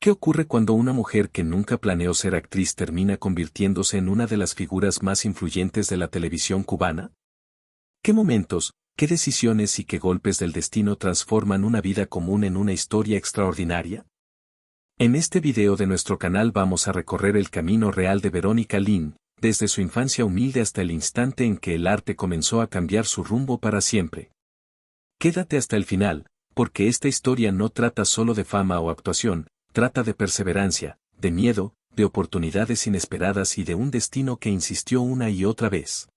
¿Qué ocurre cuando una mujer que nunca planeó ser actriz termina convirtiéndose en una de las figuras más influyentes de la televisión cubana? ¿Qué momentos, qué decisiones y qué golpes del destino transforman una vida común en una historia extraordinaria? En este video de nuestro canal vamos a recorrer el camino real de Verónica Lynn, desde su infancia humilde hasta el instante en que el arte comenzó a cambiar su rumbo para siempre. Quédate hasta el final, porque esta historia no trata solo de fama o actuación, trata de perseverancia, de miedo, de oportunidades inesperadas y de un destino que insistió una y otra vez.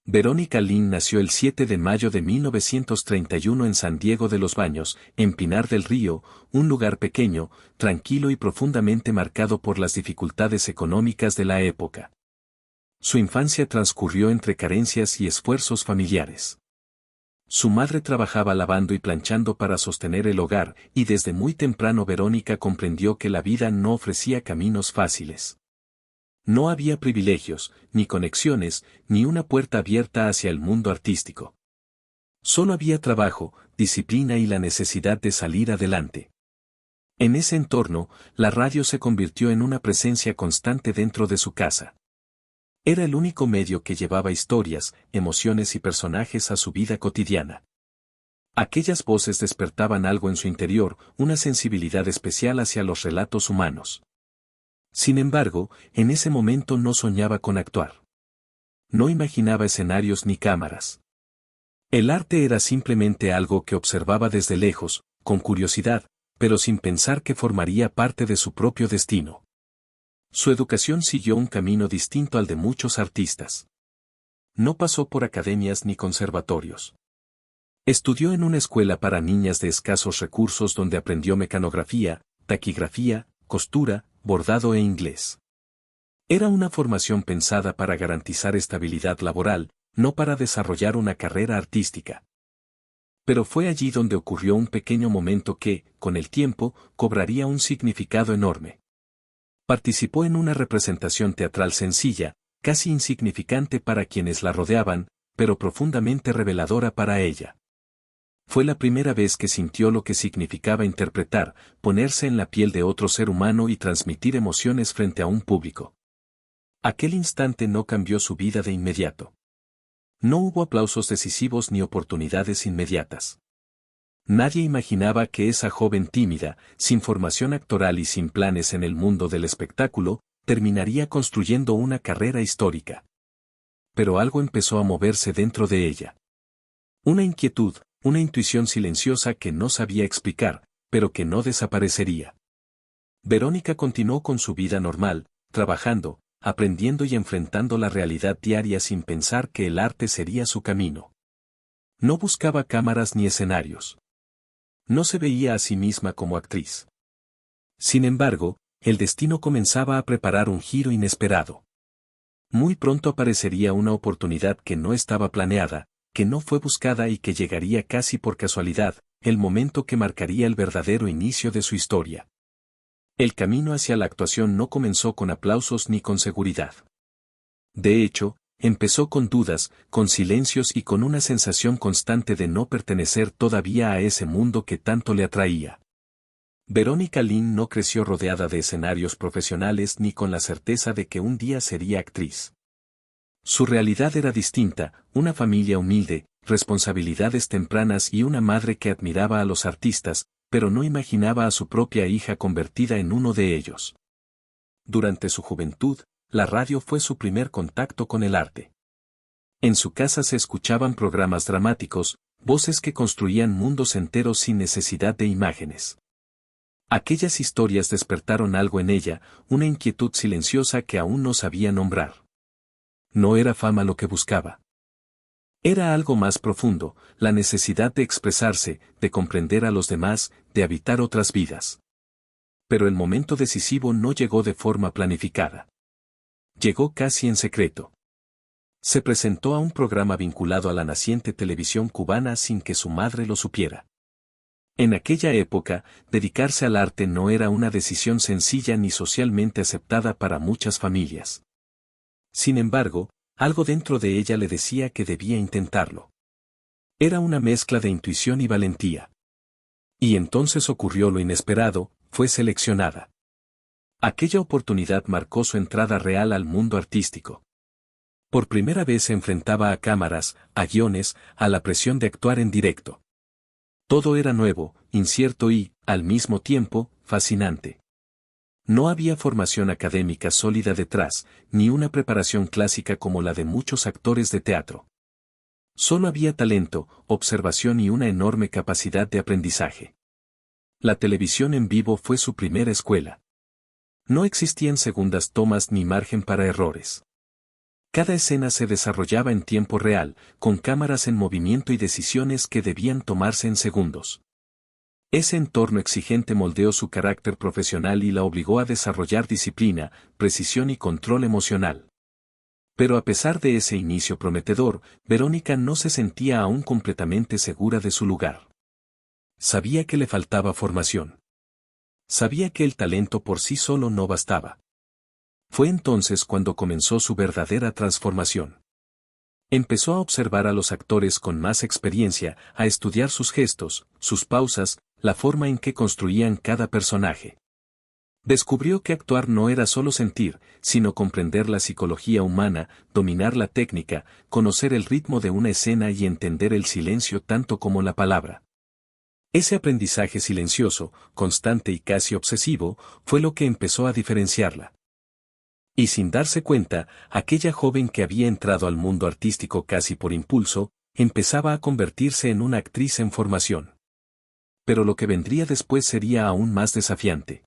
Verónica Lynn nació el 7 de mayo de 1931 en San Diego de los Baños, en Pinar del Río, un lugar pequeño, tranquilo y profundamente marcado por las dificultades económicas de la época. Su infancia transcurrió entre carencias y esfuerzos familiares. Su madre trabajaba lavando y planchando para sostener el hogar, y desde muy temprano Verónica comprendió que la vida no ofrecía caminos fáciles. No había privilegios, ni conexiones, ni una puerta abierta hacia el mundo artístico. Solo había trabajo, disciplina y la necesidad de salir adelante. En ese entorno, la radio se convirtió en una presencia constante dentro de su casa. Era el único medio que llevaba historias, emociones y personajes a su vida cotidiana. Aquellas voces despertaban algo en su interior, una sensibilidad especial hacia los relatos humanos. Sin embargo, en ese momento no soñaba con actuar. No imaginaba escenarios ni cámaras. El arte era simplemente algo que observaba desde lejos, con curiosidad, pero sin pensar que formaría parte de su propio destino. Su educación siguió un camino distinto al de muchos artistas. No pasó por academias ni conservatorios. Estudió en una escuela para niñas de escasos recursos donde aprendió mecanografía, taquigrafía, costura, bordado e inglés. Era una formación pensada para garantizar estabilidad laboral, no para desarrollar una carrera artística. Pero fue allí donde ocurrió un pequeño momento que, con el tiempo, cobraría un significado enorme. Participó en una representación teatral sencilla, casi insignificante para quienes la rodeaban, pero profundamente reveladora para ella. Fue la primera vez que sintió lo que significaba interpretar, ponerse en la piel de otro ser humano y transmitir emociones frente a un público. Aquel instante no cambió su vida de inmediato. No hubo aplausos decisivos ni oportunidades inmediatas. Nadie imaginaba que esa joven tímida, sin formación actoral y sin planes en el mundo del espectáculo, terminaría construyendo una carrera histórica. Pero algo empezó a moverse dentro de ella. Una inquietud, una intuición silenciosa que no sabía explicar, pero que no desaparecería. Verónica continuó con su vida normal, trabajando, aprendiendo y enfrentando la realidad diaria sin pensar que el arte sería su camino. No buscaba cámaras ni escenarios. No se veía a sí misma como actriz. Sin embargo, el destino comenzaba a preparar un giro inesperado. Muy pronto aparecería una oportunidad que no estaba planeada, que no fue buscada y que llegaría casi por casualidad, el momento que marcaría el verdadero inicio de su historia. El camino hacia la actuación no comenzó con aplausos ni con seguridad. De hecho, empezó con dudas, con silencios y con una sensación constante de no pertenecer todavía a ese mundo que tanto le atraía. Verónica Lynn no creció rodeada de escenarios profesionales ni con la certeza de que un día sería actriz. Su realidad era distinta, una familia humilde, responsabilidades tempranas y una madre que admiraba a los artistas, pero no imaginaba a su propia hija convertida en uno de ellos. Durante su juventud, la radio fue su primer contacto con el arte. En su casa se escuchaban programas dramáticos, voces que construían mundos enteros sin necesidad de imágenes. Aquellas historias despertaron algo en ella, una inquietud silenciosa que aún no sabía nombrar. No era fama lo que buscaba. Era algo más profundo, la necesidad de expresarse, de comprender a los demás, de habitar otras vidas. Pero el momento decisivo no llegó de forma planificada. Llegó casi en secreto. Se presentó a un programa vinculado a la naciente televisión cubana sin que su madre lo supiera. En aquella época, dedicarse al arte no era una decisión sencilla ni socialmente aceptada para muchas familias. Sin embargo, algo dentro de ella le decía que debía intentarlo. Era una mezcla de intuición y valentía. Y entonces ocurrió lo inesperado, fue seleccionada. Aquella oportunidad marcó su entrada real al mundo artístico. Por primera vez se enfrentaba a cámaras, a guiones, a la presión de actuar en directo. Todo era nuevo, incierto y, al mismo tiempo, fascinante. No había formación académica sólida detrás, ni una preparación clásica como la de muchos actores de teatro. Solo había talento, observación y una enorme capacidad de aprendizaje. La televisión en vivo fue su primera escuela. No existían segundas tomas ni margen para errores. Cada escena se desarrollaba en tiempo real, con cámaras en movimiento y decisiones que debían tomarse en segundos. Ese entorno exigente moldeó su carácter profesional y la obligó a desarrollar disciplina, precisión y control emocional. Pero a pesar de ese inicio prometedor, Verónica no se sentía aún completamente segura de su lugar. Sabía que le faltaba formación. Sabía que el talento por sí solo no bastaba. Fue entonces cuando comenzó su verdadera transformación. Empezó a observar a los actores con más experiencia, a estudiar sus gestos, sus pausas, la forma en que construían cada personaje. Descubrió que actuar no era solo sentir, sino comprender la psicología humana, dominar la técnica, conocer el ritmo de una escena y entender el silencio tanto como la palabra. Ese aprendizaje silencioso, constante y casi obsesivo, fue lo que empezó a diferenciarla. Y sin darse cuenta, aquella joven que había entrado al mundo artístico casi por impulso, empezaba a convertirse en una actriz en formación. Pero lo que vendría después sería aún más desafiante.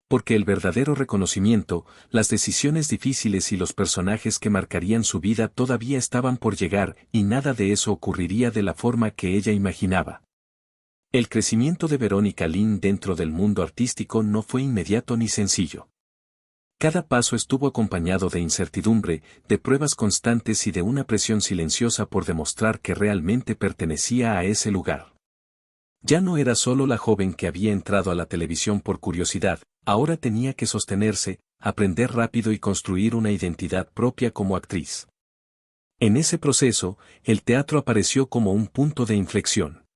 Porque el verdadero reconocimiento, las decisiones difíciles y los personajes que marcarían su vida todavía estaban por llegar, y nada de eso ocurriría de la forma que ella imaginaba. El crecimiento de Verónica Lynn dentro del mundo artístico no fue inmediato ni sencillo. Cada paso estuvo acompañado de incertidumbre, de pruebas constantes y de una presión silenciosa por demostrar que realmente pertenecía a ese lugar. Ya no era solo la joven que había entrado a la televisión por curiosidad, ahora tenía que sostenerse, aprender rápido y construir una identidad propia como actriz. En ese proceso, el teatro apareció como un punto de inflexión.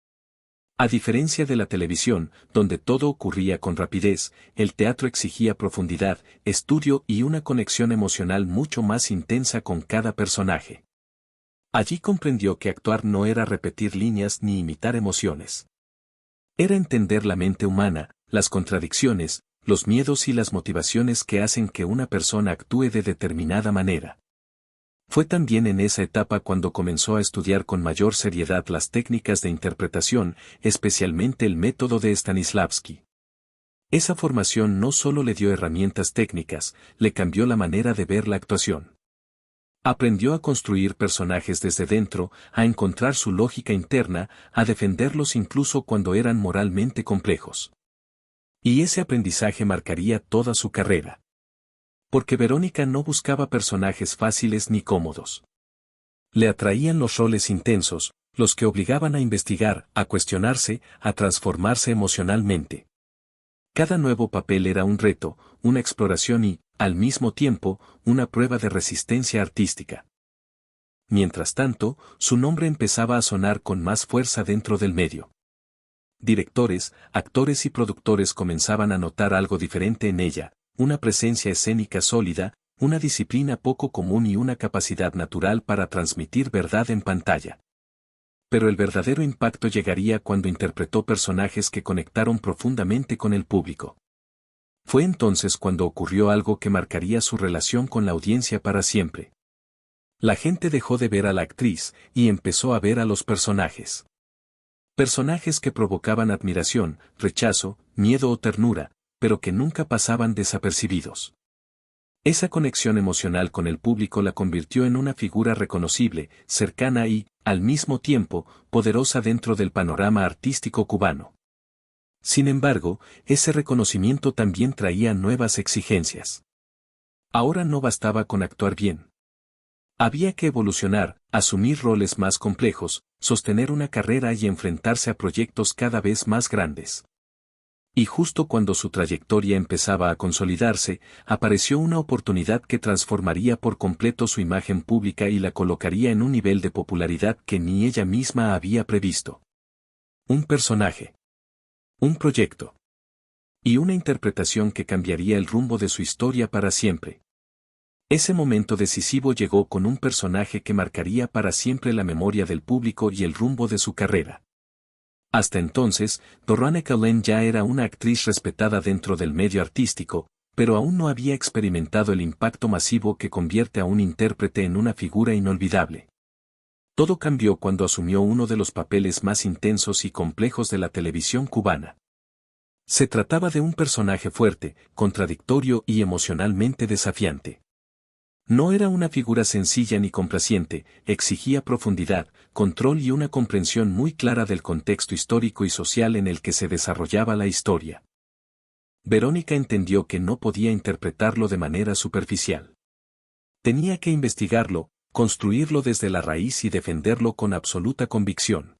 A diferencia de la televisión, donde todo ocurría con rapidez, el teatro exigía profundidad, estudio y una conexión emocional mucho más intensa con cada personaje. Allí comprendió que actuar no era repetir líneas ni imitar emociones. Era entender la mente humana, las contradicciones, los miedos y las motivaciones que hacen que una persona actúe de determinada manera. Fue también en esa etapa cuando comenzó a estudiar con mayor seriedad las técnicas de interpretación, especialmente el método de Stanislavski. Esa formación no solo le dio herramientas técnicas, le cambió la manera de ver la actuación. Aprendió a construir personajes desde dentro, a encontrar su lógica interna, a defenderlos incluso cuando eran moralmente complejos. Y ese aprendizaje marcaría toda su carrera. Porque Verónica no buscaba personajes fáciles ni cómodos. Le atraían los roles intensos, los que obligaban a investigar, a cuestionarse, a transformarse emocionalmente. Cada nuevo papel era un reto, una exploración y, al mismo tiempo, una prueba de resistencia artística. Mientras tanto, su nombre empezaba a sonar con más fuerza dentro del medio. Directores, actores y productores comenzaban a notar algo diferente en ella, una presencia escénica sólida, una disciplina poco común y una capacidad natural para transmitir verdad en pantalla. Pero el verdadero impacto llegaría cuando interpretó personajes que conectaron profundamente con el público. Fue entonces cuando ocurrió algo que marcaría su relación con la audiencia para siempre. La gente dejó de ver a la actriz y empezó a ver a los personajes. Personajes que provocaban admiración, rechazo, miedo o ternura, pero que nunca pasaban desapercibidos. Esa conexión emocional con el público la convirtió en una figura reconocible, cercana y, al mismo tiempo, poderosa dentro del panorama artístico cubano. Sin embargo, ese reconocimiento también traía nuevas exigencias. Ahora no bastaba con actuar bien. Había que evolucionar, asumir roles más complejos, sostener una carrera y enfrentarse a proyectos cada vez más grandes. Y justo cuando su trayectoria empezaba a consolidarse, apareció una oportunidad que transformaría por completo su imagen pública y la colocaría en un nivel de popularidad que ni ella misma había previsto. Un personaje. Un proyecto. Y una interpretación que cambiaría el rumbo de su historia para siempre. Ese momento decisivo llegó con un personaje que marcaría para siempre la memoria del público y el rumbo de su carrera. Hasta entonces, Veronica Lynn ya era una actriz respetada dentro del medio artístico, pero aún no había experimentado el impacto masivo que convierte a un intérprete en una figura inolvidable. Todo cambió cuando asumió uno de los papeles más intensos y complejos de la televisión cubana. Se trataba de un personaje fuerte, contradictorio y emocionalmente desafiante. No era una figura sencilla ni complaciente, exigía profundidad, control y una comprensión muy clara del contexto histórico y social en el que se desarrollaba la historia. Verónica entendió que no podía interpretarlo de manera superficial. Tenía que investigarlo, construirlo desde la raíz y defenderlo con absoluta convicción.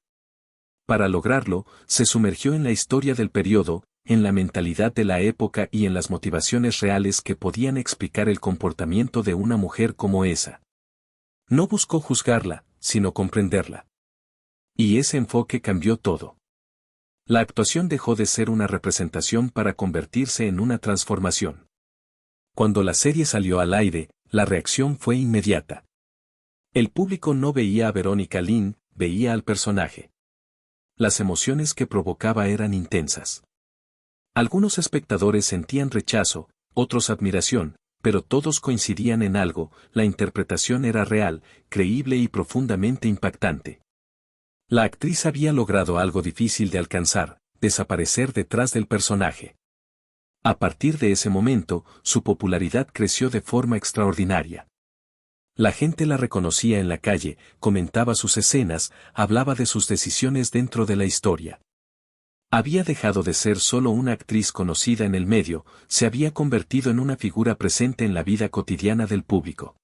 Para lograrlo, se sumergió en la historia del periodo, en la mentalidad de la época y en las motivaciones reales que podían explicar el comportamiento de una mujer como esa. No buscó juzgarla, sino comprenderla. Y ese enfoque cambió todo. La actuación dejó de ser una representación para convertirse en una transformación. Cuando la serie salió al aire, la reacción fue inmediata. El público no veía a Veronica Lynn, veía al personaje. Las emociones que provocaba eran intensas. Algunos espectadores sentían rechazo, otros admiración, pero todos coincidían en algo: la interpretación era real, creíble y profundamente impactante. La actriz había logrado algo difícil de alcanzar: desaparecer detrás del personaje. A partir de ese momento, su popularidad creció de forma extraordinaria. La gente la reconocía en la calle, comentaba sus escenas, hablaba de sus decisiones dentro de la historia. Había dejado de ser solo una actriz conocida en el medio, se había convertido en una figura presente en la vida cotidiana del público.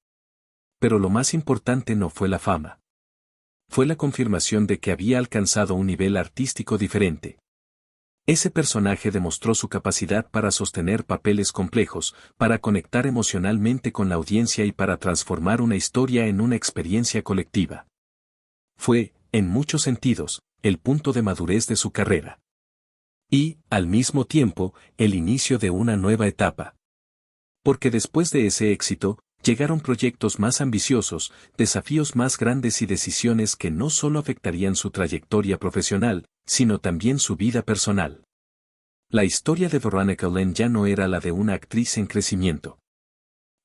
Pero lo más importante no fue la fama. Fue la confirmación de que había alcanzado un nivel artístico diferente. Ese personaje demostró su capacidad para sostener papeles complejos, para conectar emocionalmente con la audiencia y para transformar una historia en una experiencia colectiva. Fue, en muchos sentidos, el punto de madurez de su carrera. Y, al mismo tiempo, el inicio de una nueva etapa. Porque después de ese éxito, llegaron proyectos más ambiciosos, desafíos más grandes y decisiones que no solo afectarían su trayectoria profesional, sino también su vida personal. La historia de Veronica Lynn ya no era la de una actriz en crecimiento.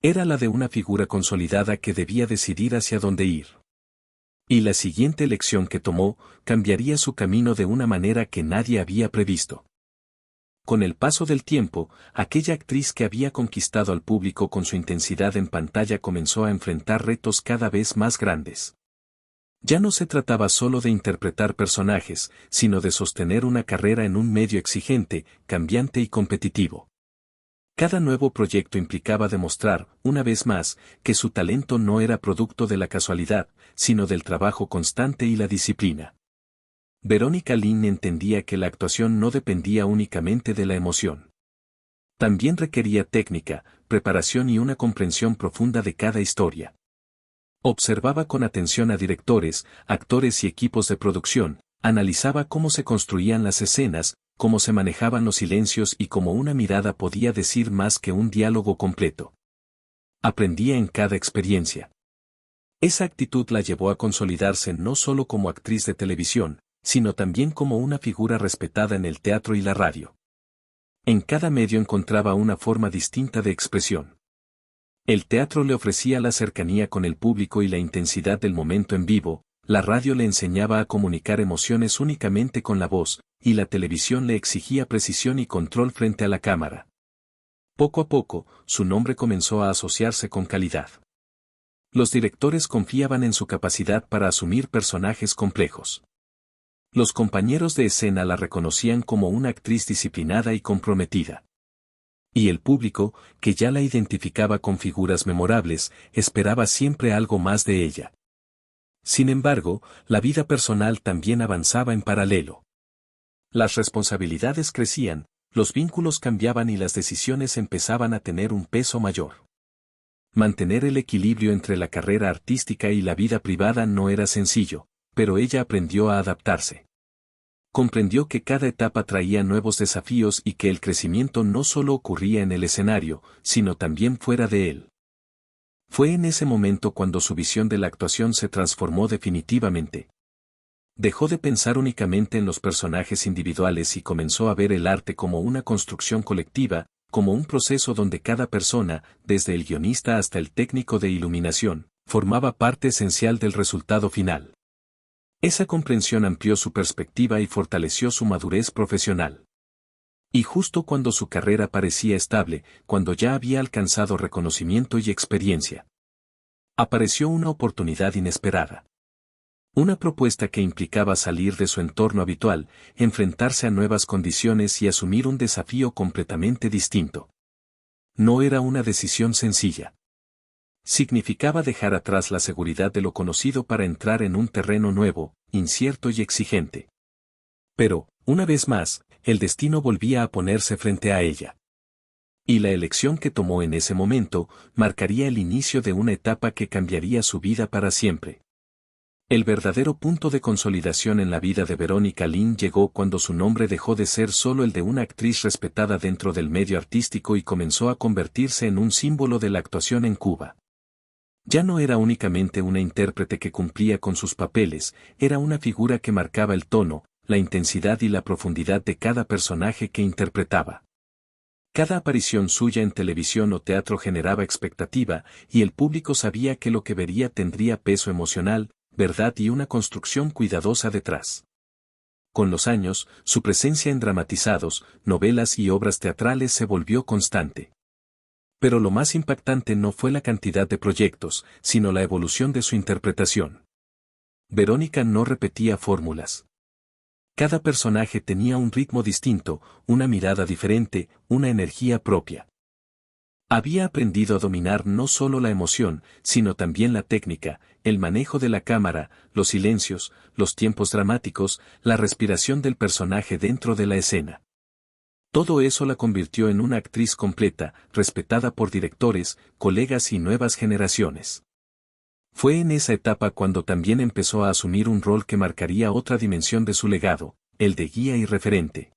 Era la de una figura consolidada que debía decidir hacia dónde ir. Y la siguiente elección que tomó cambiaría su camino de una manera que nadie había previsto. Con el paso del tiempo, aquella actriz que había conquistado al público con su intensidad en pantalla comenzó a enfrentar retos cada vez más grandes. Ya no se trataba solo de interpretar personajes, sino de sostener una carrera en un medio exigente, cambiante y competitivo. Cada nuevo proyecto implicaba demostrar, una vez más, que su talento no era producto de la casualidad, sino del trabajo constante y la disciplina. Veronica Lynn entendía que la actuación no dependía únicamente de la emoción. También requería técnica, preparación y una comprensión profunda de cada historia. Observaba con atención a directores, actores y equipos de producción, analizaba cómo se construían las escenas, cómo se manejaban los silencios y cómo una mirada podía decir más que un diálogo completo. Aprendía en cada experiencia. Esa actitud la llevó a consolidarse no solo como actriz de televisión, sino también como una figura respetada en el teatro y la radio. En cada medio encontraba una forma distinta de expresión. El teatro le ofrecía la cercanía con el público y la intensidad del momento en vivo, la radio le enseñaba a comunicar emociones únicamente con la voz, y la televisión le exigía precisión y control frente a la cámara. Poco a poco, su nombre comenzó a asociarse con calidad. Los directores confiaban en su capacidad para asumir personajes complejos. Los compañeros de escena la reconocían como una actriz disciplinada y comprometida. Y el público, que ya la identificaba con figuras memorables, esperaba siempre algo más de ella. Sin embargo, la vida personal también avanzaba en paralelo. Las responsabilidades crecían, los vínculos cambiaban y las decisiones empezaban a tener un peso mayor. Mantener el equilibrio entre la carrera artística y la vida privada no era sencillo, pero ella aprendió a adaptarse. Comprendió que cada etapa traía nuevos desafíos y que el crecimiento no solo ocurría en el escenario, sino también fuera de él. Fue en ese momento cuando su visión de la actuación se transformó definitivamente. Dejó de pensar únicamente en los personajes individuales y comenzó a ver el arte como una construcción colectiva, como un proceso donde cada persona, desde el guionista hasta el técnico de iluminación, formaba parte esencial del resultado final. Esa comprensión amplió su perspectiva y fortaleció su madurez profesional. Y justo cuando su carrera parecía estable, cuando ya había alcanzado reconocimiento y experiencia, apareció una oportunidad inesperada. Una propuesta que implicaba salir de su entorno habitual, enfrentarse a nuevas condiciones y asumir un desafío completamente distinto. No era una decisión sencilla. Significaba dejar atrás la seguridad de lo conocido para entrar en un terreno nuevo, incierto y exigente. Pero, una vez más, el destino volvía a ponerse frente a ella. Y la elección que tomó en ese momento marcaría el inicio de una etapa que cambiaría su vida para siempre. El verdadero punto de consolidación en la vida de Verónica Lynn llegó cuando su nombre dejó de ser solo el de una actriz respetada dentro del medio artístico y comenzó a convertirse en un símbolo de la actuación en Cuba. Ya no era únicamente una intérprete que cumplía con sus papeles, era una figura que marcaba el tono, la intensidad y la profundidad de cada personaje que interpretaba. Cada aparición suya en televisión o teatro generaba expectativa, y el público sabía que lo que vería tendría peso emocional, verdad y una construcción cuidadosa detrás. Con los años, su presencia en dramatizados, novelas y obras teatrales se volvió constante. Pero lo más impactante no fue la cantidad de proyectos, sino la evolución de su interpretación. Verónica no repetía fórmulas. Cada personaje tenía un ritmo distinto, una mirada diferente, una energía propia. Había aprendido a dominar no solo la emoción, sino también la técnica, el manejo de la cámara, los silencios, los tiempos dramáticos, la respiración del personaje dentro de la escena. Todo eso la convirtió en una actriz completa, respetada por directores, colegas y nuevas generaciones. Fue en esa etapa cuando también empezó a asumir un rol que marcaría otra dimensión de su legado, el de guía y referente.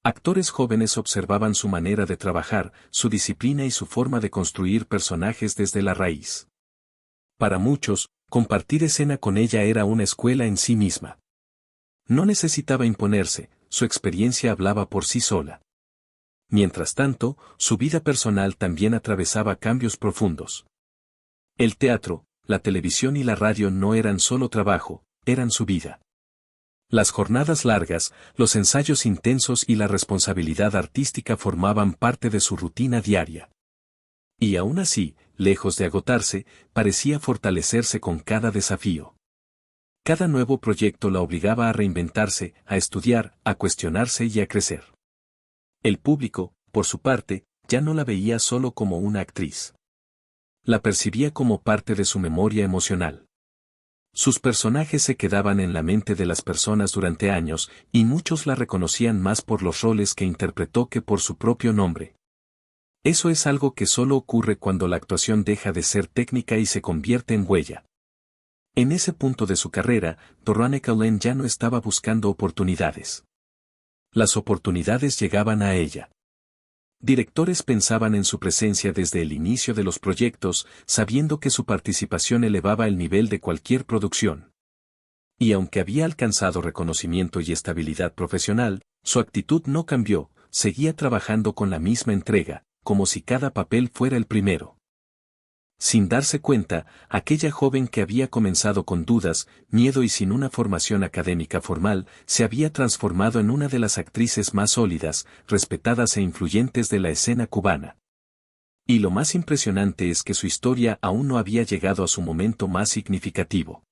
Actores jóvenes observaban su manera de trabajar, su disciplina y su forma de construir personajes desde la raíz. Para muchos, compartir escena con ella era una escuela en sí misma. No necesitaba imponerse, su experiencia hablaba por sí sola. Mientras tanto, su vida personal también atravesaba cambios profundos. El teatro, la televisión y la radio no eran solo trabajo, eran su vida. Las jornadas largas, los ensayos intensos y la responsabilidad artística formaban parte de su rutina diaria. Y aún así, lejos de agotarse, parecía fortalecerse con cada desafío. Cada nuevo proyecto la obligaba a reinventarse, a estudiar, a cuestionarse y a crecer. El público, por su parte, ya no la veía solo como una actriz. La percibía como parte de su memoria emocional. Sus personajes se quedaban en la mente de las personas durante años, y muchos la reconocían más por los roles que interpretó que por su propio nombre. Eso es algo que solo ocurre cuando la actuación deja de ser técnica y se convierte en huella. En ese punto de su carrera, Verónica Lynn ya no estaba buscando oportunidades. Las oportunidades llegaban a ella. Directores pensaban en su presencia desde el inicio de los proyectos, sabiendo que su participación elevaba el nivel de cualquier producción. Y aunque había alcanzado reconocimiento y estabilidad profesional, su actitud no cambió, seguía trabajando con la misma entrega, como si cada papel fuera el primero. Sin darse cuenta, aquella joven que había comenzado con dudas, miedo y sin una formación académica formal, se había transformado en una de las actrices más sólidas, respetadas e influyentes de la escena cubana. Y lo más impresionante es que su historia aún no había llegado a su momento más significativo.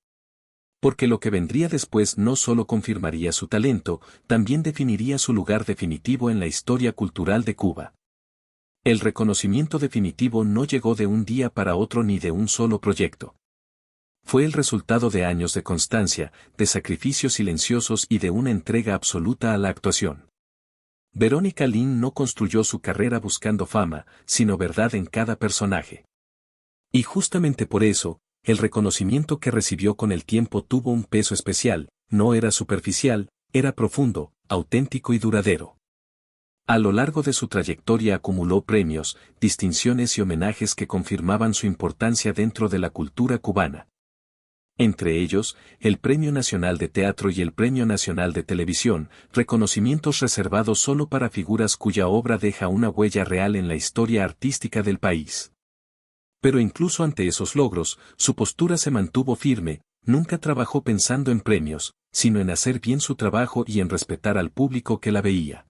Porque lo que vendría después no solo confirmaría su talento, también definiría su lugar definitivo en la historia cultural de Cuba. El reconocimiento definitivo no llegó de un día para otro ni de un solo proyecto. Fue el resultado de años de constancia, de sacrificios silenciosos y de una entrega absoluta a la actuación. Verónica Lynn no construyó su carrera buscando fama, sino verdad en cada personaje. Y justamente por eso, el reconocimiento que recibió con el tiempo tuvo un peso especial, no era superficial, era profundo, auténtico y duradero. A lo largo de su trayectoria acumuló premios, distinciones y homenajes que confirmaban su importancia dentro de la cultura cubana. Entre ellos, el Premio Nacional de Teatro y el Premio Nacional de Televisión, reconocimientos reservados solo para figuras cuya obra deja una huella real en la historia artística del país. Pero incluso ante esos logros, su postura se mantuvo firme, nunca trabajó pensando en premios, sino en hacer bien su trabajo y en respetar al público que la veía.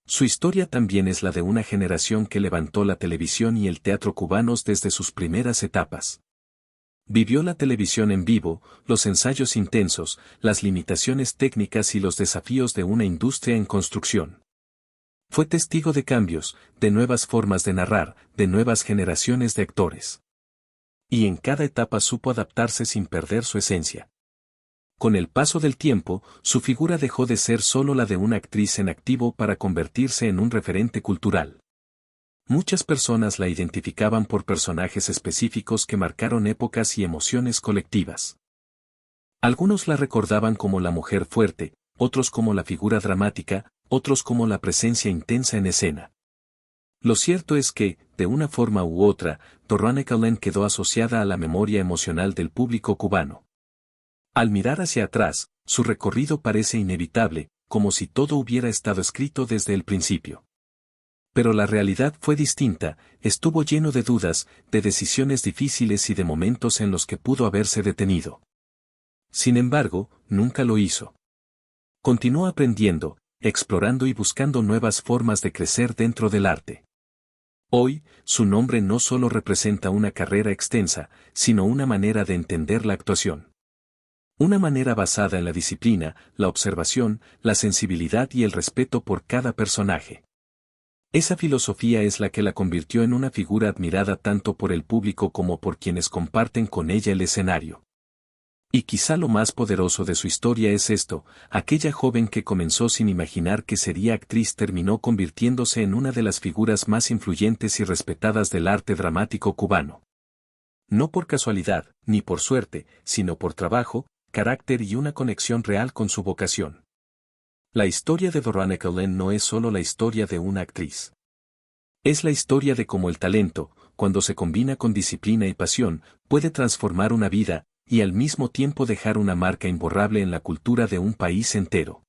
Su historia también es la de una generación que levantó la televisión y el teatro cubanos desde sus primeras etapas. Vivió la televisión en vivo, los ensayos intensos, las limitaciones técnicas y los desafíos de una industria en construcción. Fue testigo de cambios, de nuevas formas de narrar, de nuevas generaciones de actores. Y en cada etapa supo adaptarse sin perder su esencia. Con el paso del tiempo, su figura dejó de ser solo la de una actriz en activo para convertirse en un referente cultural. Muchas personas la identificaban por personajes específicos que marcaron épocas y emociones colectivas. Algunos la recordaban como la mujer fuerte, otros como la figura dramática, otros como la presencia intensa en escena. Lo cierto es que, de una forma u otra, Veronica Lynn quedó asociada a la memoria emocional del público cubano. Al mirar hacia atrás, su recorrido parece inevitable, como si todo hubiera estado escrito desde el principio. Pero la realidad fue distinta, estuvo lleno de dudas, de decisiones difíciles y de momentos en los que pudo haberse detenido. Sin embargo, nunca lo hizo. Continuó aprendiendo, explorando y buscando nuevas formas de crecer dentro del arte. Hoy, su nombre no solo representa una carrera extensa, sino una manera de entender la actuación. Una manera basada en la disciplina, la observación, la sensibilidad y el respeto por cada personaje. Esa filosofía es la que la convirtió en una figura admirada tanto por el público como por quienes comparten con ella el escenario. Y quizá lo más poderoso de su historia es esto: aquella joven que comenzó sin imaginar que sería actriz terminó convirtiéndose en una de las figuras más influyentes y respetadas del arte dramático cubano. No por casualidad, ni por suerte, sino por trabajo, carácter y una conexión real con su vocación. La historia de Veronica Lynn no es solo la historia de una actriz. Es la historia de cómo el talento, cuando se combina con disciplina y pasión, puede transformar una vida, y al mismo tiempo dejar una marca imborrable en la cultura de un país entero.